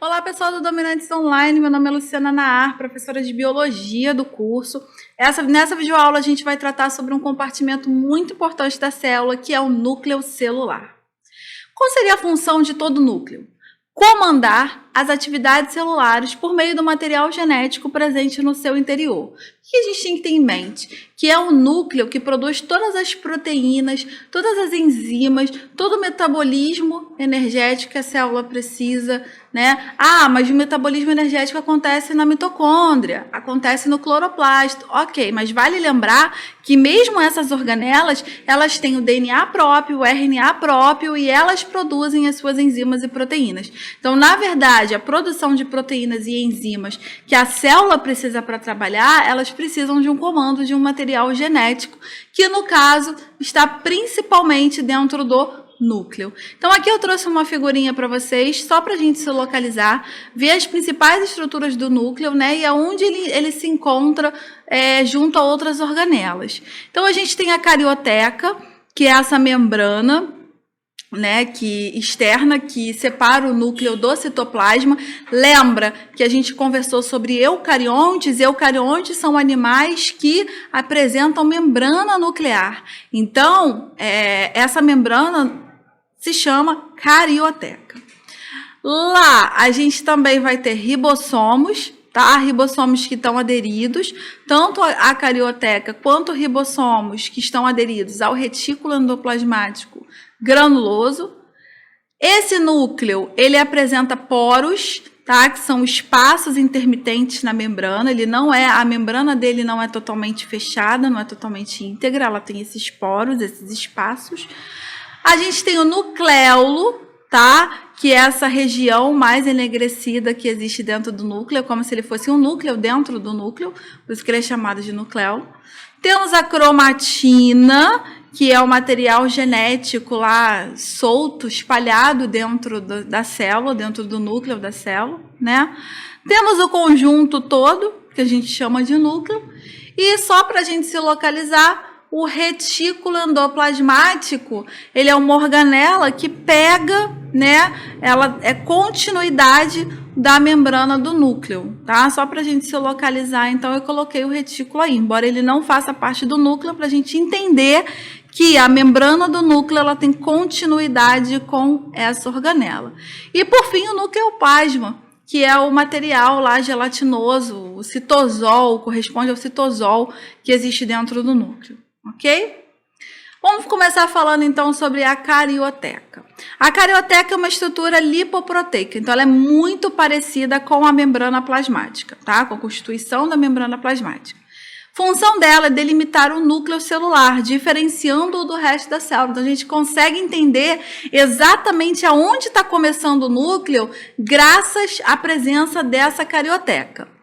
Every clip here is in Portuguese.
Olá, pessoal do Dominantes Online, meu nome é Luciana Naar, professora de Biologia do curso. Nessa videoaula a gente vai tratar sobre um compartimento muito importante da célula, que é o núcleo celular. Qual seria a função de todo núcleo? Comandar as atividades celulares por meio do material genético presente no seu interior. O que a gente tem que ter em mente? Que é o núcleo que produz todas as proteínas, todas as enzimas, todo o metabolismo energético que a célula precisa, né? Mas o metabolismo energético acontece na mitocôndria, acontece no cloroplasto. Ok, mas vale lembrar que mesmo essas organelas, elas têm o DNA próprio, o RNA próprio e elas produzem as suas enzimas e proteínas. Então, na verdade, a produção de proteínas e enzimas que a célula precisa para trabalhar, elas precisam de um comando de um material genético, que no caso está principalmente dentro do núcleo. Então aqui eu trouxe uma figurinha para vocês, só para a gente se localizar, ver as principais estruturas do núcleo, né, e aonde ele se encontra junto a outras organelas. Então a gente tem a carioteca, que é essa membrana, né, externa, que separa o núcleo do citoplasma. Lembra que a gente conversou sobre eucariontes? Eucariontes são animais que apresentam membrana nuclear. Então, essa membrana se chama carioteca. Lá, a gente também vai ter ribossomos, tá? Ribossomos que estão aderidos, tanto à carioteca quanto ribossomos que estão aderidos ao retículo endoplasmático granuloso. Esse núcleo, ele apresenta poros, tá? Que são espaços intermitentes na membrana. A membrana dele não é totalmente fechada, não é totalmente íntegra, ela tem esses poros, esses espaços. A gente tem o nucléolo, tá? Que é essa região mais enegrecida que existe dentro do núcleo, como se ele fosse um núcleo dentro do núcleo, por isso que ele é chamado de nucléolo. Temos a cromatina, que é o material genético lá solto, espalhado dentro da célula, dentro do núcleo da célula, né? Temos o conjunto todo, que a gente chama de núcleo, e só para a gente se localizar, o retículo endoplasmático, ele é uma organela que pega, né? Ela é continuidade da membrana do núcleo, tá? Só para a gente se localizar, então eu coloquei o retículo aí, embora ele não faça parte do núcleo, para a gente entender que a membrana do núcleo ela tem continuidade com essa organela. E por fim o nucleoplasma, que é o material lá gelatinoso, o citosol, corresponde ao citosol que existe dentro do núcleo, ok? Vamos começar falando então sobre a carioteca. A carioteca é uma estrutura lipoproteica, então ela é muito parecida com a membrana plasmática, tá? Com a constituição da membrana plasmática. Função dela é delimitar o núcleo celular, diferenciando-o do resto da célula. Então, a gente consegue entender exatamente aonde está começando o núcleo graças à presença dessa carioteca.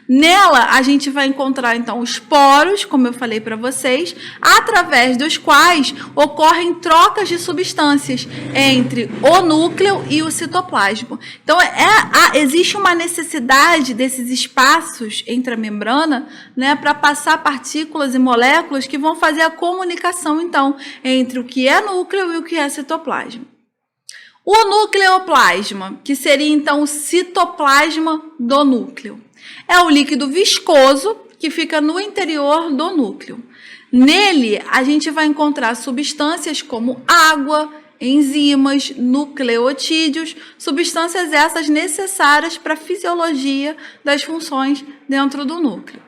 Nela, a gente vai encontrar, então, os poros, como eu falei para vocês, através dos quais ocorrem trocas de substâncias entre o núcleo e o citoplasma. Então, existe uma necessidade desses espaços entre a membrana, né, para passar partículas e moléculas que vão fazer a comunicação, então, entre o que é núcleo e o que é citoplasma. O nucleoplasma, que seria, então, o citoplasma do núcleo, é o líquido viscoso que fica no interior do núcleo. Nele, a gente vai encontrar substâncias como água, enzimas, nucleotídeos, substâncias essas necessárias para a fisiologia das funções dentro do núcleo.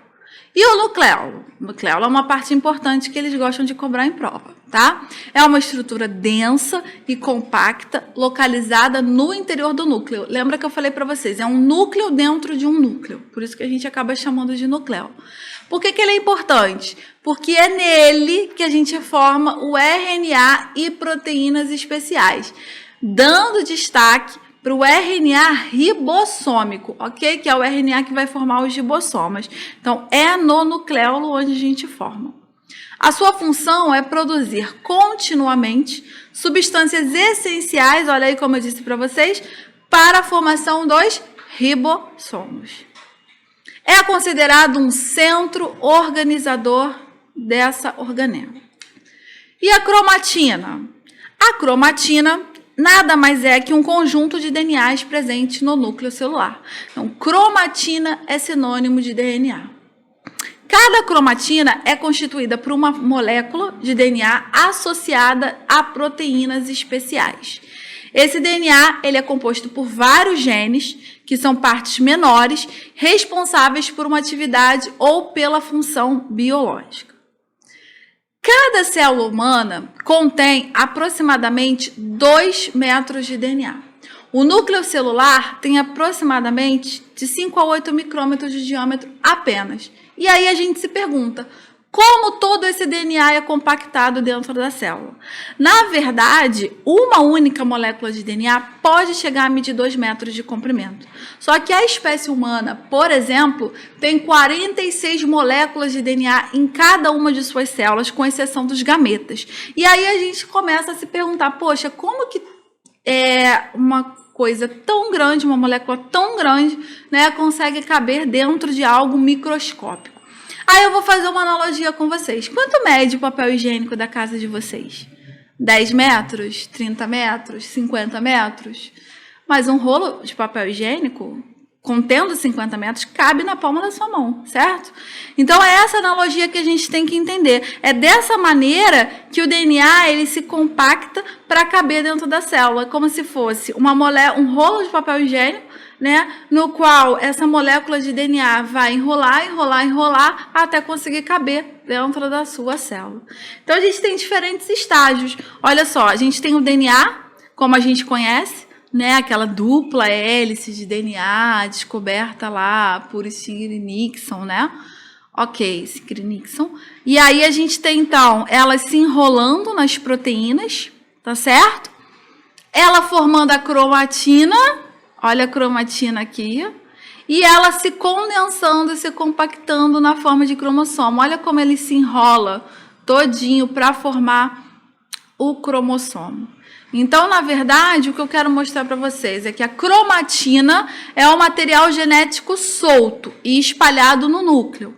E o nucléolo? O nucléolo é uma parte importante que eles gostam de cobrar em prova, tá? É uma estrutura densa e compacta, localizada no interior do núcleo. Lembra que eu falei para vocês, é um núcleo dentro de um núcleo, por isso que a gente acaba chamando de nucléolo. Por que ele é importante? Porque é nele que a gente forma o RNA e proteínas especiais, dando destaque para o RNA ribossômico, ok? Que é o RNA que vai formar os ribossomas. Então, é no nucléolo onde a gente forma. A sua função é produzir continuamente substâncias essenciais, olha aí como eu disse para vocês, para a formação dos ribossomos. É considerado um centro organizador dessa organela. E a cromatina? A cromatina nada mais é que um conjunto de DNAs presente no núcleo celular. Então, cromatina é sinônimo de DNA. Cada cromatina é constituída por uma molécula de DNA associada a proteínas especiais. Esse DNA ele é composto por vários genes, que são partes menores, responsáveis por uma atividade ou pela função biológica. Cada célula humana contém aproximadamente 2 metros de DNA. O núcleo celular tem aproximadamente de 5 a 8 micrômetros de diâmetro apenas. E aí a gente se pergunta, como todo esse DNA é compactado dentro da célula? Na verdade, uma única molécula de DNA pode chegar a medir 2 metros de comprimento. Só que a espécie humana, por exemplo, tem 46 moléculas de DNA em cada uma de suas células, com exceção dos gametas. E aí a gente começa a se perguntar, poxa, como que uma coisa tão grande, uma molécula tão grande, né, consegue caber dentro de algo microscópico? Aí eu vou fazer uma analogia com vocês. Quanto mede o papel higiênico da casa de vocês? 10 metros? 30 metros? 50 metros? Mas um rolo de papel higiênico, contendo 50 metros, cabe na palma da sua mão, certo? Então, é essa analogia que a gente tem que entender. É dessa maneira que o DNA ele se compacta para caber dentro da célula, como se fosse um rolo de papel higiênico, né, no qual essa molécula de DNA vai enrolar, até conseguir caber dentro da sua célula. Então, a gente tem diferentes estágios. Olha só, a gente tem o DNA, como a gente conhece, né, aquela dupla hélice de DNA descoberta lá por Scrinickson, né? Ok, Scrinickson. E aí a gente tem, então, elas se enrolando nas proteínas, tá certo? Ela formando a cromatina. Olha a cromatina aqui. E ela se condensando e se compactando na forma de cromossomo. Olha como ele se enrola todinho para formar o cromossomo. Então, na verdade, o que eu quero mostrar para vocês é que a cromatina é um material genético solto e espalhado no núcleo.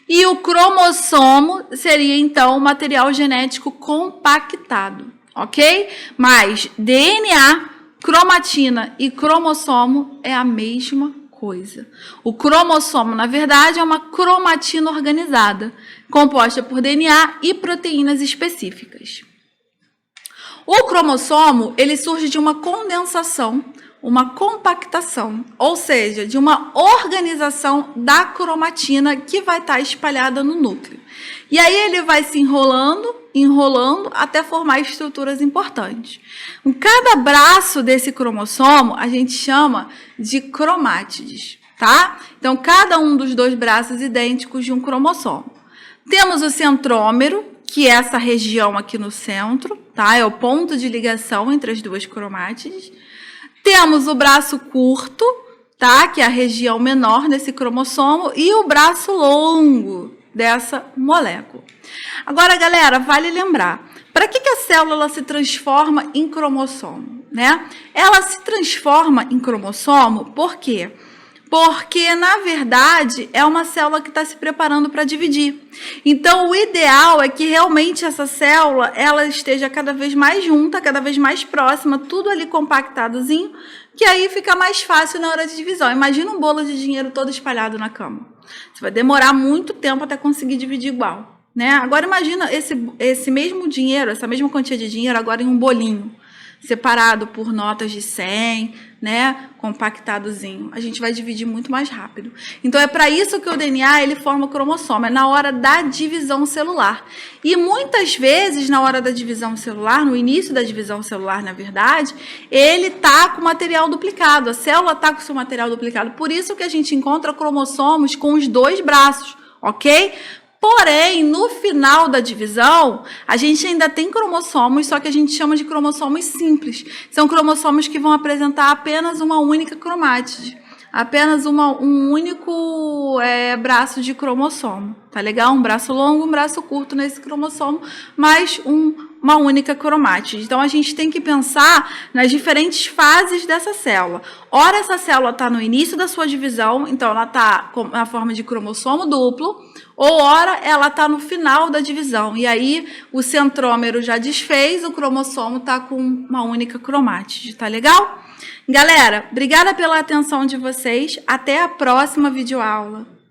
E o cromossomo seria, então, um material genético compactado, ok? Mas DNA, cromatina e cromossomo é a mesma coisa. O cromossomo, na verdade, é uma cromatina organizada, composta por DNA e proteínas específicas. O cromossomo, ele surge de uma condensação, uma compactação, ou seja, de uma organização da cromatina que vai estar espalhada no núcleo. E aí ele vai se enrolando até formar estruturas importantes. Em cada braço desse cromossomo, a gente chama de cromátides, tá? Então, cada um dos 2 braços idênticos de um cromossomo. Temos o centrômero, que é essa região aqui no centro, tá? É o ponto de ligação entre as 2 cromátides. Temos o braço curto, tá? Que é a região menor desse cromossomo, e o braço longo dessa molécula. Agora, galera, vale lembrar, para que a célula se transforma em cromossomo, né? Ela se transforma em cromossomo por quê? Porque, na verdade, é uma célula que está se preparando para dividir. Então, o ideal é que realmente essa célula ela esteja cada vez mais junta, cada vez mais próxima, tudo ali compactadozinho, que aí fica mais fácil na hora de divisão. Imagina um bolo de dinheiro todo espalhado na cama. Você vai demorar muito tempo até conseguir dividir igual, né? Agora, imagina esse mesmo dinheiro, essa mesma quantia de dinheiro agora em um bolinho, separado por notas de 100, né, compactadozinho. A gente vai dividir muito mais rápido. Então, é para isso que o DNA ele forma o cromossomo, é na hora da divisão celular. E muitas vezes, na hora da divisão celular, no início da divisão celular, na verdade, ele está com material duplicado, a célula está com seu material duplicado. Por isso que a gente encontra cromossomos com os 2 braços, ok? Porém, no final da divisão, a gente ainda tem cromossomos, só que a gente chama de cromossomos simples. São cromossomos que vão apresentar apenas uma única cromátide, apenas um único braço de cromossomo, tá legal? Um braço longo, um braço curto nesse cromossomo, mais uma única cromátide. Então, a gente tem que pensar nas diferentes fases dessa célula. Ora, essa célula está no início da sua divisão, então ela está na forma de cromossomo duplo, ou ora ela está no final da divisão. E aí, o centrômero já desfez, o cromossomo está com uma única cromátide. Tá legal? Galera, obrigada pela atenção de vocês. Até a próxima videoaula.